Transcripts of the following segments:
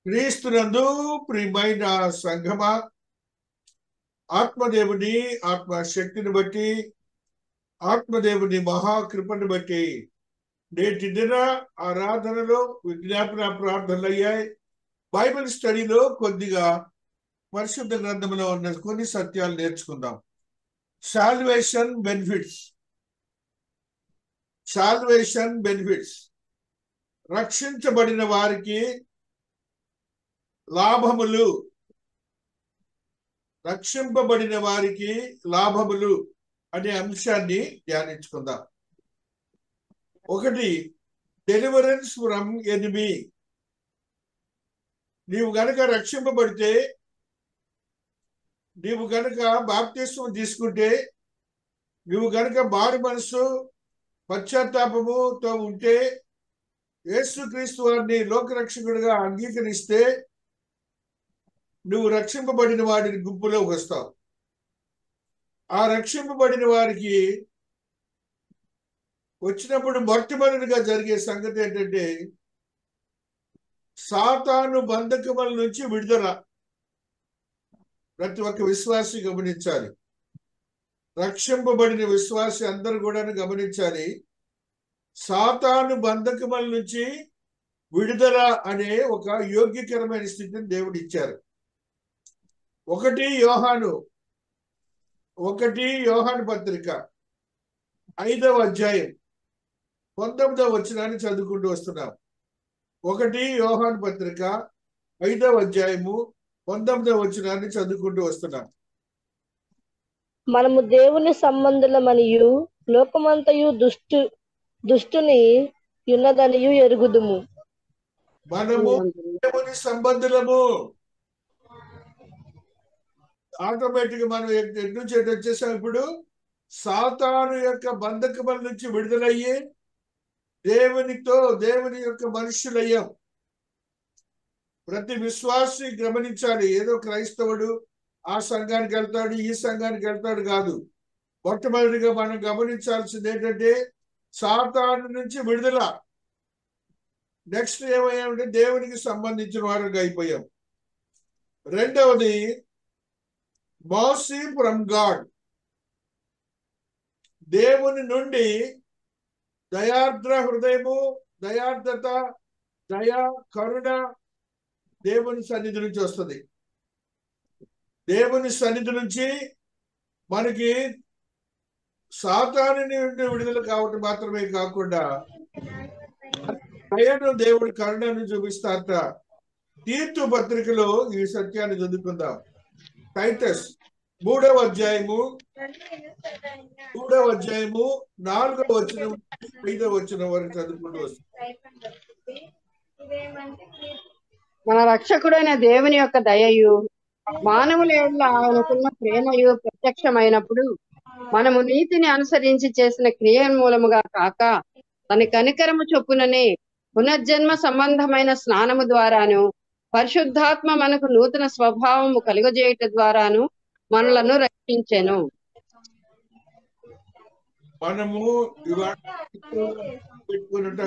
క్రీస్తునందు ప్రియమైన సంఘమా, ఆత్మదేవుని ఆత్మశక్తిని బట్టి, ఆత్మదేవుని మహాకృపను బట్టి నేటి దిన ఆరాధనలో విజ్ఞాపన ప్రార్థనలు అయ్యాయి. బైబిల్ స్టడీలో కొద్దిగా పరిశుద్ధ గ్రంథంలో ఉన్న కొన్ని సత్యాలు నేర్చుకుందాం. Salvation benefits. రక్షించబడిన వారికి లాభములు. రక్షింపబడిన వారికి లాభములు అనే అంశాన్ని ధ్యానించుకుందాం. ఒకటి, డెలివరెన్స్ ఫ్రమ్ ఎనిమీ. నీవు గనక రక్షింపబడితే, నీవు గనక బాప్తిస్మం తీసుకుంటే, నువ్వు గనక మారు మనసు పశ్చాత్తాపముతో ఉంటే, యేసుక్రీస్తు వారిని లోకరక్షకుడిగా అంగీకరిస్తే నువ్వు రక్షింపబడిన వాడిని గుంపులోకి వస్తావు. ఆ రక్షింపబడిన వారికి వచ్చినప్పుడు మొట్టమొదటిగా జరిగే సంగతి ఏంటంటే సాతాను బంధకముల నుంచి విడుదల. ప్రతి ఒక్క విశ్వాసి గమనించాలి. రక్షింపబడిన విశ్వాసి అందరూ కూడా గమనించాలి. సాతాను బంధకముల నుంచి విడుదల అనే ఒక యోగ్యకరమైన స్థితిని దేవుడు ఇచ్చారు. ఒకటి యోహాను పత్రిక 5వ అధ్యాయం 19వ వచనాన్ని చదువుకుంటూ వస్తున్నాం. 1 యోహాను పత్రిక 5వ అధ్యాయము 19వ వచనాన్ని చదువుకుంటూ వస్తున్నాం. మనము దేవుని సంబంధులమనియు లోకమంతయు దుష్టుని ఉన్నదనియు ఎరుగుదుము. మనము దేవుని సంబంధులము. ఆటోమేటిక్ మనం ఎటు నుంచి ఎటు వచ్చేసాం. ఇప్పుడు సాతాను యొక్క బంధకముల నుంచి విడుదలయ్యి దేవుని యొక్క మనుష్యులయ్యాం. ప్రతి విశ్వాసి గమనించాలి. ఏదో క్రైస్తవుడు ఆ సంఘానికి వెళ్తాడు, ఈ సంఘానికి వెళ్తాడు కాదు. మొట్టమొదటిగా మనం గమనించాల్సింది ఏంటంటే సాతాను నుంచి విడుదల. నెక్స్ట్ ఏమయ్యామంటే దేవునికి సంబంధించిన వారుగా అయిపోయాం. రెండవది మర్సీ ఫ్రమ్ గాడ్. దేవుని నుండి దయార్ద్ర హృదయము, దయార్ద్రత, దయా, కరుణ దేవుని సన్నిధి నుంచి వస్తుంది. దేవుని సన్నిధి నుంచి మనకి సాతాను నుండి విడుదల కావటం మాత్రమే కాకుండా దయను దేవుడి కరుణను చూపిస్తారట. తీతు పత్రికలో ఈ సత్యాన్ని చదువుకుందాం. టైటస్ 3వ అధ్యాయము 4వ వచనం 5వ వచనం వరకు చదువుకుంటూ వస్తుంది. మన రక్షకుడైన దేవుని యొక్క దయయు మానవుల యేడల ఆయనకున్న ప్రేమయు ప్రత్యక్షమైనప్పుడు మనము నీతిని అనుసరించి చేసిన క్రియ మూలముగా కాక తన కనికరము చొప్పుననే పునర్జన్మ సంబంధమైన స్నానము ద్వారాను పరిశుద్ధాత్మ మనకు నూతన స్వభావము కలుగజేయుట ద్వారాను మనలను రక్షించెను. మనము పెట్టుకున్నట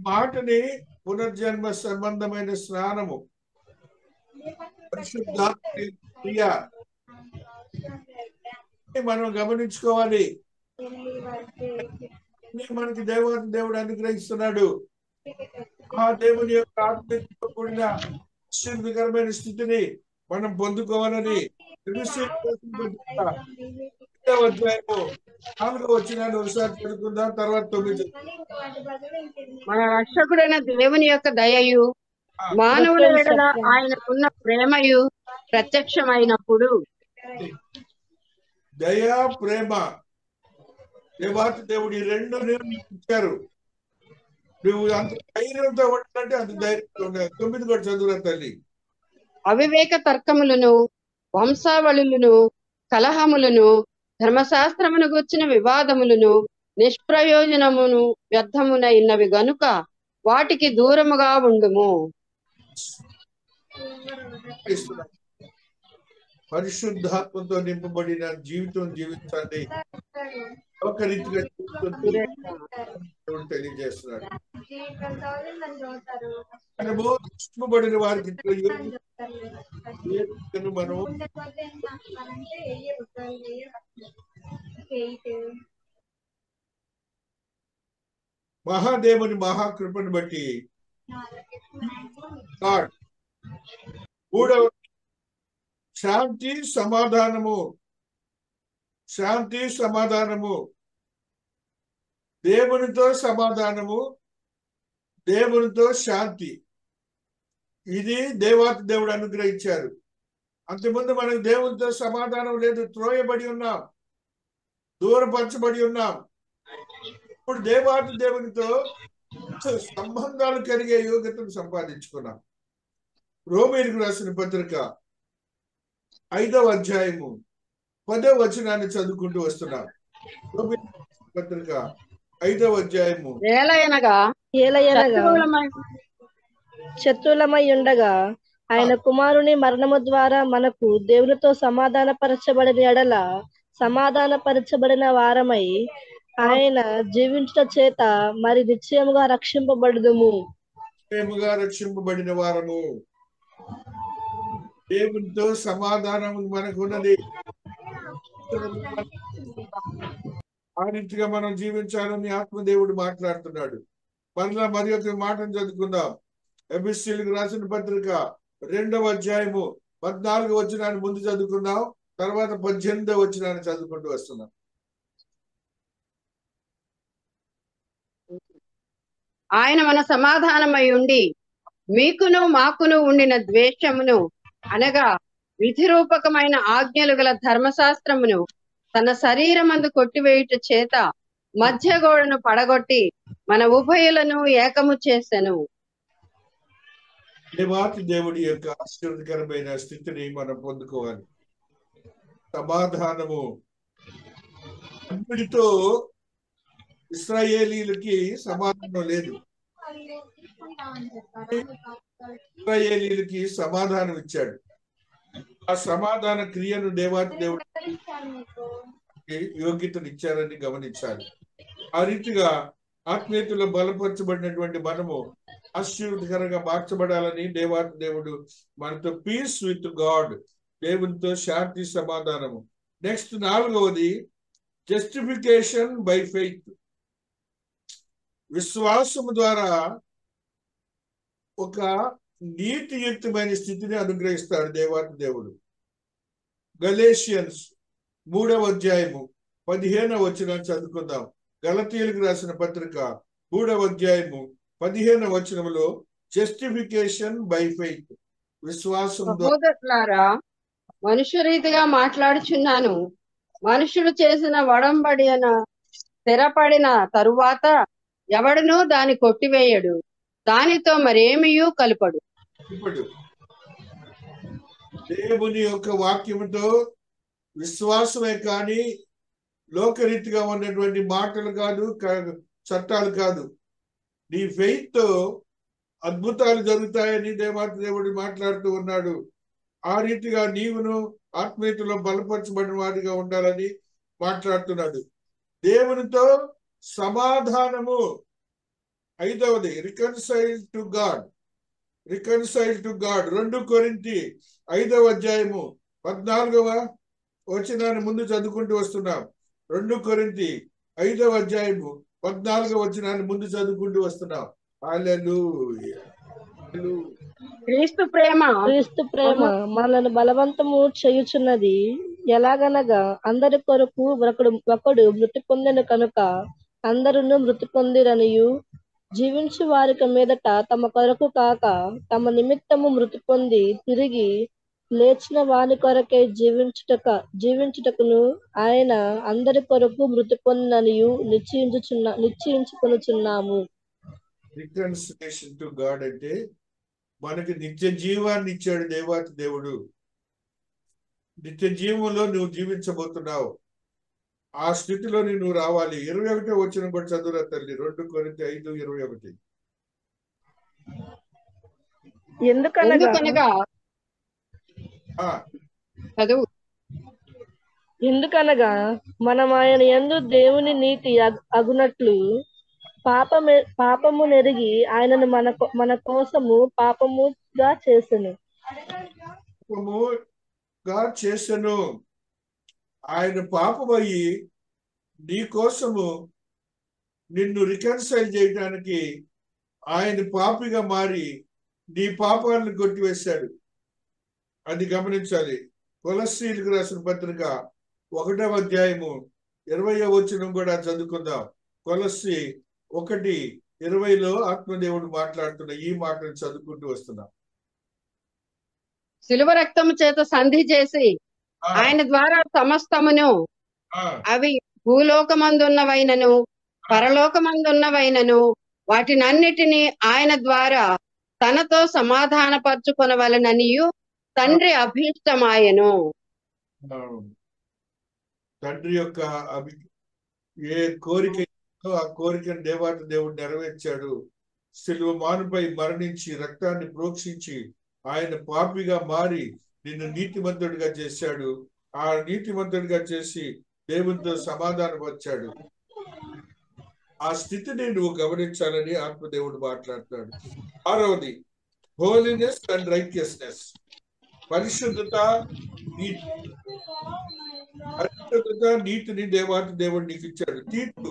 మాటని పునర్జన్మ సంబంధమైన స్నానము, పరిశుద్ధాత్మ క్రియ మనం గమనించుకోవాలి. మనకి దేవుడు అనుగ్రహిస్తున్నాడు. ఆ దేవుని యొక్క ఆత్మతో కూడిన ఆశీర్వదకరమైన స్థితిని మనం పొందుకోవాలని 4వ అధ్యాయము 4వ వచనాన్ని ఒకసారి చదువుకుందాం. తర్వాత 9. మన రక్షకుడైన దేవుని యొక్క దయయు మానవుల యేడల ఆయనకున్న ప్రేమయు ప్రత్యక్షమైనప్పుడు. దయా, ప్రేమ, దేవాతి దేవుడు ఈ రెండు నీకు ఇచ్చారు. నువ్వు అంత ధైర్యంతో ఉండాలంటే అంత ధైర్యంతో ఉండాలి. 9 కూడా చదువురా తల్లి. అవివేక తర్కములను, వంశావళులను, కలహములను, ధర్మశాస్త్రమును గుర్చిన వివాదములను, నిష్ప్రయోజనమును వ్యర్థమునైనవి గనుక వాటికి దూరముగా ఉండుము. పరిశుద్ధాత్మతో నింపబడిన జీవితం జీవించాలి. ఒక రీతిగా తెలియజేస్తున్నాడు. మనము రక్షింపబడిన వారికి ఇట్లా యోగ్యతను మనం మహాదేవుని మహాకృపను బట్టి God. మూడవ శాంతి సమాధానము దేవునితో సమాధానము, దేవునితో శాంతి. ఇది దేవాతి దేవుడు అనుగ్రహించారు. అంతకుముందు మనకు దేవునితో సమాధానం లేదు, త్రోయబడి ఉన్నాం, దూరపరచబడి ఉన్నాం. ఇప్పుడు దేవాతి దేవునితో సంబంధాలు కలిగే యోగ్యతను సంపాదించుకున్నాం. రోమీయులకు రాసిన పత్రిక 5వ అధ్యాయము 10వ వచనాన్ని చదువుకుంటూ వస్తున్నాం. రోమీయులకు రాసిన పత్రిక 5వ అధ్యాయము ఏలయనగా శత్రులమై ఉండగా ఆయన కుమారుని మరణము ద్వారా మనకు దేవునితో సమాధానపరచబడిన ఎడల సమాధానపరచబడిన వారమై ఆయన జీవించుట చేత మరి నిశ్చయముగా రక్షింపబడుదుము. రక్షింపబడిన వారము, దేవునితో సమాధానం మనకున్నది. ఆ రీతిగా మనం జీవించాలని ఆత్మదేవుడు మాట్లాడుతున్నాడు. మరలా మరి ఒక మాటను చదువుకుందాం. ఎఫెసీయులకు రాసిన పత్రిక 2వ అధ్యాయము 14వ వచనాన్ని ముందు చదువుకుందాం, తర్వాత 18వ వచనాన్ని చదువుకుంటూ వస్తున్నాం. ఆయన మన సమాధానమై ఉండి మీకును మాకును ఉండిన ద్వేషమును అనగా విధిరూపకమైన ఆజ్ఞలు గల ధర్మశాస్త్రమును తన శరీరమందు కొట్టివేయుట చేత మధ్య గోడను పడగొట్టి మన ఉభయులను ఏకము చేసెను. దేవాతి దేవుడి యొక్క ఆశీర్వదకరమైన స్థితిని మనం పొందుకోవాలి. సమాధానము. అన్నిటితో ఇశ్రాయేలీలకి సమాధానం లేదు. ఇశ్రాయేలీలకి సమాధానం ఇచ్చాడు. ఆ సమాధాన క్రియను దేవాతి దేవుడు యోగ్యతను ఇచ్చారని గమనించాలి. ఆ రీతిగా ఆత్మీయతలో బలపరచబడినటువంటి మనము ఆశీర్వదకరంగా మార్చబడాలని దేవాతి దేవుడు మనతో పీస్ విత్ గాడ్, దేవునితో శాంతి సమాధానము. నెక్స్ట్ 4వది జస్టిఫికేషన్ బై ఫెయిత్. విశ్వాసము ద్వారా ఒక నీతియుక్తమైన స్థితిని అనుగ్రహిస్తాడు దేవాతి దేవుడు. గలేషియన్స్ 3వ అధ్యాయము 15వ వచనాన్ని చదువుకుందాం. గలతీయులకు రాసిన పత్రిక 3వ అధ్యాయము 15వ వచనంలో జస్టిఫికేషన్ బై ఫెయిత్, విశ్వాసం. సహోదరులారా, మనుష్య రీతిగా మాట్లాడుచున్నాను. మనుషుడు చేసిన వడంబడిన స్థిరపడిన తరువాత ఎవడునూ దాన్ని కొట్టివేయడు, దానితో మరేమియూ కలుపడు. ఇప్పుడు దేవుని యొక్క వాక్యముతో విశ్వాసమే కానీ లోకరీతిగా ఉన్నటువంటి మాటలు కాదు, చట్టాలు కాదు. నీ ఫెయిత్ తో అద్భుతాలు జరుగుతాయని దేవాతి దేవుడు మాట్లాడుతూ ఉన్నాడు. ఆ రీతిగా నీవును ఆత్మీయతలో బలపరచబడిన వాడిగా ఉండాలని మాట్లాడుతున్నాడు. దేవునితో సమాధానము. 5వది రికన్సైల్ టు గాడ్. 2 కొరింథీ 5వ అధ్యాయము 14వ వచనాన్ని ముందు చదువుకుంటూ వస్తున్నాం. 2 కొరింథీ 5వ అధ్యాయము 14వ వచనాన్ని ముందు చదువుకుంటూ వస్తున్నాం. హల్లెలూయా. క్రీస్తు ప్రేమ మనల్ని బలవంతము చేయుచున్నది. ఎలాగనగా అందరి కొరకు ఒకడు మృతి పొందిన కనుక అందరును మృతి పొందిరనియు, జీవించు వారికి మీదట తమ కొరకు కాక తమ నిమిత్తము మృతి పొంది తిరిగి లేచిన వాని కొరకే జీవించుటకును ఆయన అందరి కొరకు మృతి పొందిననియు నిశ్చయించుకొనుచున్నాము. రికన్సిలేషన్ టు గాడ్ అంటే మనకి నిత్య జీవాన్ని ఇచ్చాడు దేవాతి దేవుడు. నిత్య జీవంలో నువ్వు జీవించబోతున్నావు. ఆ స్థితిలోని నువ్వు రావాలి. 21వ వచనం కూడా చదువురా తల్లి. 2 కొరింథీ 5:21. ఎందుకనగా మనం ఆయన యందు దేవుని నీతి అగునట్లు పాపము నెరిగి ఆయనను మన కోసము పాపముగా చేసెను. పాపముగా చేసెను. ఆయన పాపమయ్యి నీ కోసము నిన్ను రికన్సైల్ చేయడానికి ఆయన పాపిగా మారి నీ పాపాలను కొట్టివేశాడు. అది గమనించాలి. కొలస్సీలకు రాసిన పత్రిక 1వ అధ్యాయము 20వ వచనం కూడా చదువుకుందాం. కొలస్సీ 1:20లో ఆత్మదేవుడు మాట్లాడుతున్న ఈ మాటను చదువుకుంటూ వస్తున్నాం. శిలువ రక్తము చేత సంధి చేసి ఆయన ద్వారా సమస్తమును, అవి భూలోకమందున్నవైనను పరలోకమందున్నవైనను వాటినన్నిటినీ ఆయన ద్వారా తనతో సమాధానపరచుకొనవలెననియు తండ్రి అభీష్టమాయెను. తండ్రి యొక్క ఏ కోరిక ఆ కోరికను దేవాతి దేవుడు నెరవేర్చాడు. శిలువ మానుపై మరణించి రక్తాన్ని ప్రోక్షించి ఆయన పాపిగా మారి నిన్ను నీతిమంతుడిగా చేశాడు. ఆ నీతిమంతుడిగా చేసి దేవునితో సమాధానపరిచాడు. ఆ స్థితిని నువ్వు గమనించాలని ఆత్మదేవుడు మాట్లాడతాడు. 6వది హోలీనెస్ అండ్ రైటియస్నెస్. పరిశుద్ధత నీతిని దేవాతి దేవుడు నీకు ఇచ్చాడు. తీతు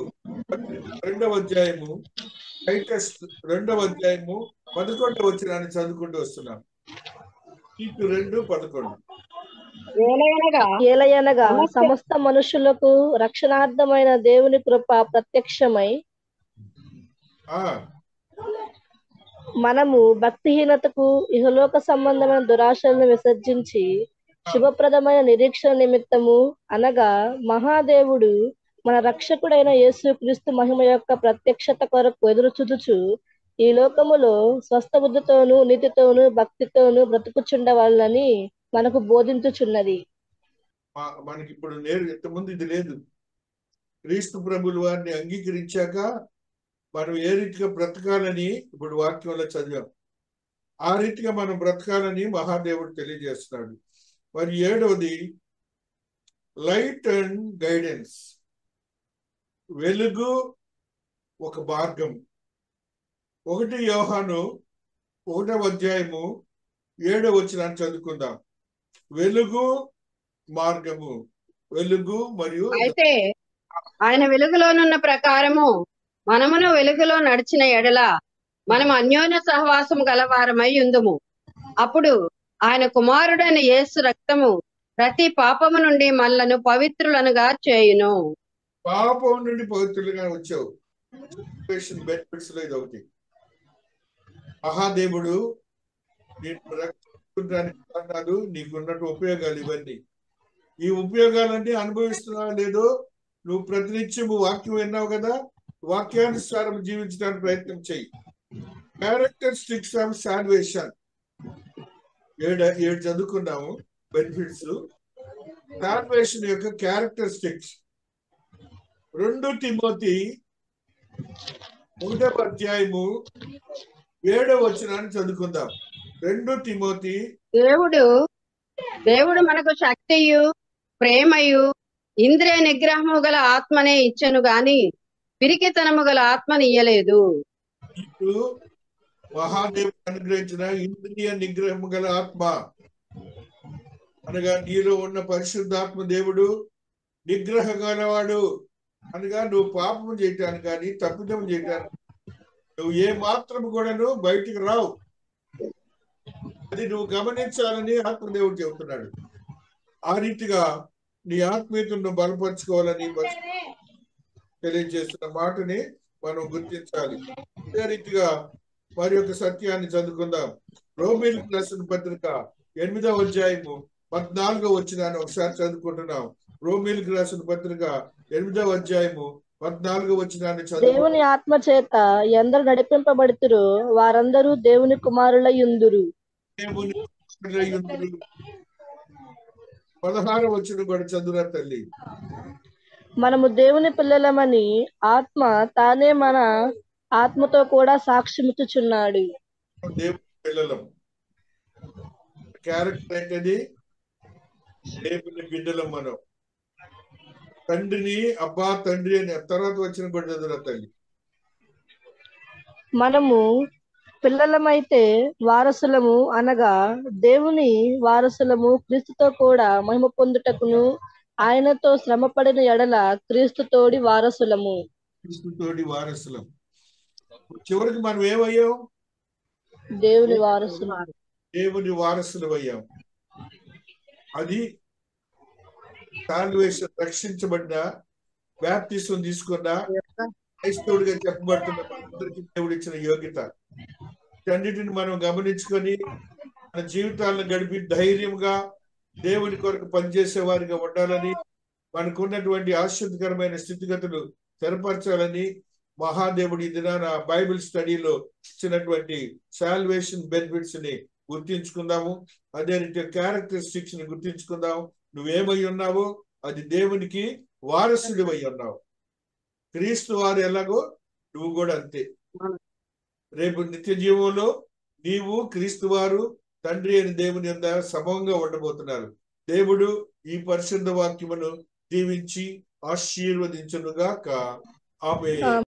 2వ అధ్యాయము 11వ వచనాన్ని చదువుకుంటూ వస్తున్నాం. తీతు 2:11. ఏలయనగా సమస్త మనుషులకు రక్షణార్థమైన దేవుని కృప ప్రత్యక్షమై మనము భక్తిహీనతకు ఇహలోక సంబంధమైన దురాశలను విసర్జించి శుభప్రదమైన నిరీక్షణ నిమిత్తము అనగా మహాదేవుడు మన రక్షకుడైన యేసుక్రీస్తు మహిమ యొక్క ప్రత్యక్షత కొరకు ఎదురు చూచుచు ఈ లోకములో స్వస్థ బుద్ధితోనూ నీతితోనూ భక్తితోనూ బ్రతుకుచుండవాలని మనకు బోధించుచున్నది. మనకి ఇప్పుడు ఇంతకుముందు ఇది లేదు. క్రీస్తు ప్రభుల వారిని అంగీకరించాక మనం ఏ రీతిగా బ్రతకాలని ఇప్పుడు వాక్యంలో చదివాం. ఆ రీతిగా మనం బ్రతకాలని మహాదేవుడు తెలియజేస్తున్నాడు. మరి 7వది లైట్ అండ్ గైడెన్స్. వెలుగు ఒక మార్గం. 1 యోహాను 1వ అధ్యాయము 7వ వచనాన్ని చదువుకుందాం. వెలుగు మార్గము, వెలుగు మరియు అయితే ఆయన వెలుగులోనున్న ప్రకారము మనమును వెలుగులో నడిచిన ఎడల మనము అన్యోన్య సహవాసము గలవారమై ఉందుము. అప్పుడు ఆయన కుమారుడైన యేసు రక్తము ప్రతి పాపము నుండి మనలను పవిత్రులనుగా చేయును. పాపం నుండి పవిత్రులుగా వచ్చావు. బెనిఫిట్స్ లో ఇది ఒకటి. మహాదేవుడు నేను రక్షించడానికి కారణాలు, నీకున్నట్టు ఉపయోగాలు ఇవన్నీ. ఈ ఉపయోగాలన్నీ అనుభవిస్తున్నావా లేదో నువ్వు ప్రతినిత్యము వాక్యం విన్నావు కదా, వాక్యానుసారం జీవించడానికి ప్రయత్నం చెయ్యి. క్యారెక్టరిస్టిక్స్ ఆఫ్ సాల్వేషన్ 7 చదువుకున్నాము. బెనిఫిట్స్, సాల్వేషన్ యొక్క క్యారెక్టరిస్టిక్స్. 2 తిమోతి 1వ అధ్యాయము 7వ వచనాన్ని చదువుకుందాం. 2 తిమోతి. దేవుడు మనకు శక్తియు ప్రేమయు ఇంద్రియ నిగ్రహము గల ఆత్మనే ఇచ్చెను గాని పిరికితనము గల ఆత్మని ఇయ్యలేదు. ఇప్పుడు మహాదేవుడు అనుగ్రహించిన ఇంద్రియ నిగ్రహము గల ఆత్మ అనగా నీలో ఉన్న పరిశుద్ధాత్మ దేవుడు నిగ్రహ గలవాడు. అనగా నువ్వు పాపం చేయటానికి కానీ తప్పిదం చేయటానికి నువ్వు ఏ మాత్రం కూడాను బయటికి రావు. అది నువ్వు గమనించాలని ఆత్మదేవుడు చెబుతున్నాడు. ఆ రీతిగా నీ ఆత్మీయతను బలపరుచుకోవాలని తెలియజేస్తున్న మాటని మనం గుర్తించాలి. అదే రీతిగా మరి యొక్క సత్యాన్ని చదువుకుందాం. రోమీయులకు రాసిన పత్రిక 8వ అధ్యాయము 14వ వచనాన్ని ఒకసారి చదువుకుంటున్నాం. రోమీయులకు రాసిన పత్రిక 8వ అధ్యాయము 14వ వచనాన్ని చదువు. దేవుని ఆత్మ చేత ఎందరు నడిపింపబడుతురో వారందరూ దేవుని కుమారులై యుందురు. 16వ వచనం కూడా చదువురా తల్లి. మనము దేవుని పిల్లలమని ఆత్మ తానే మన ఆత్మతో కూడా సాక్ష్యమిచ్చుచున్నాడు. దేవుని పిల్లలం. క్యారెక్టర్ ఏంటది? దేవుని బిడ్డలం మనం. తండ్రిని అబ్బా తండ్రి అని తర్వాత వచ్చిన కూడా చదువురా తల్లి. మనము పిల్లలమైతే వారసులము అనగా దేవుని వారసులము, క్రీస్తుతో కూడా మహిమ పొందుటకును ఆయనతో శ్రమపడిన ఎడల క్రీస్తుతోడి వారసులము. క్రీస్తుతోటి వారసులం. చివరికి మనం ఏమయ్యాం? దేవుని వారసులు. దేవుని వారసులు అయ్యాం. అది సాల్వేషన్, రక్షించబడ్డ, బాప్తిసం తీసుకున్న క్రైస్తవుడిగా చెప్పబడుతున్న మనందరికీ దేవుడు ఇచ్చిన యోగ్యత. వీటన్నిటిని మనం గమనించుకొని మన జీవితాలను గడిపి ధైర్యంగా దేవుని కొరకు పనిచేసే వారిగా ఉండాలని, మనకున్నటువంటి ఆశ్చర్యకరమైన స్థితిగతులు స్థిరపరచాలని మహాదేవుడి దినాన బైబిల్ స్టడీలో ఇచ్చినటువంటి సాల్వేషన్ బెనిఫిట్స్ ని గుర్తించుకుందాము. అదే రీతి క్యారెక్టరిస్టిక్స్ ని గుర్తించుకుందాం. నువ్వేమై ఉన్నావో అది దేవునికి వారసుడు అయి ఉన్నావు. క్రీస్తు వారు ఎలాగో నువ్వు కూడా అంతే. రేపు నిత్య జీవంలో నీవు క్రీస్తు వారు తండ్రి అయిన దేవుని యందు సమంగా ఉండబోతున్నారు. దేవుడు ఈ పరిశుద్ధ వాక్యమును దీవించి ఆశీర్వదించునుగాక. ఆమేన్.